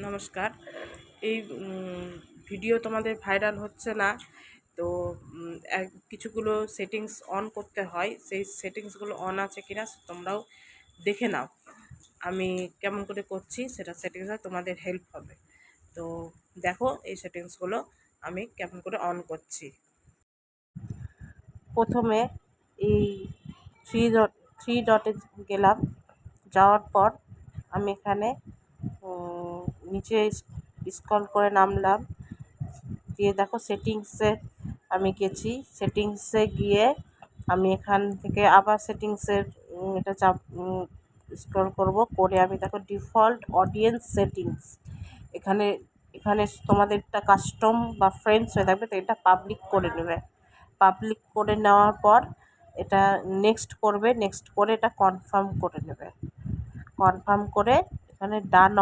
নমস্কার। এই ভিডিও তোমাদের ভাইরাল হচ্ছে না, তো কিছুগুলো সেটিংস অন করতে হয়। সেই সেটিংসগুলো অন আছে কিনা তোমরাও দেখে নাও। আমি কেমন করে করছি সেটা সেটিংসে তোমাদের হেল্প হবে। তো দেখো এই সেটিংসগুলো আমি কেমন করে অন করছি। প্রথমে এই থ্রি ডটে গেলাম, যাওয়ার পর আমি এখানে নিচে স্ক্রল করে নামলাম, দিয়ে দেখো সেটিংসে আমি গেছি। সেটিংসে গিয়ে আমি এখান থেকে আবার সেটিংসের এটা স্ক্রল করে আমি দেখো ডিফল্ট অডিয়েন্স সেটিংস, এখানে এখানে তোমাদেরটা কাস্টম বা ফ্রেন্ডস হয়ে থাকবে, তো এটা পাবলিক করে নেবে। পাবলিক করে নেওয়ার পর এটা নেক্সট করবে, নেক্সট করে এটা কনফার্ম করে নেবে। কনফার্ম করে এখানে ডান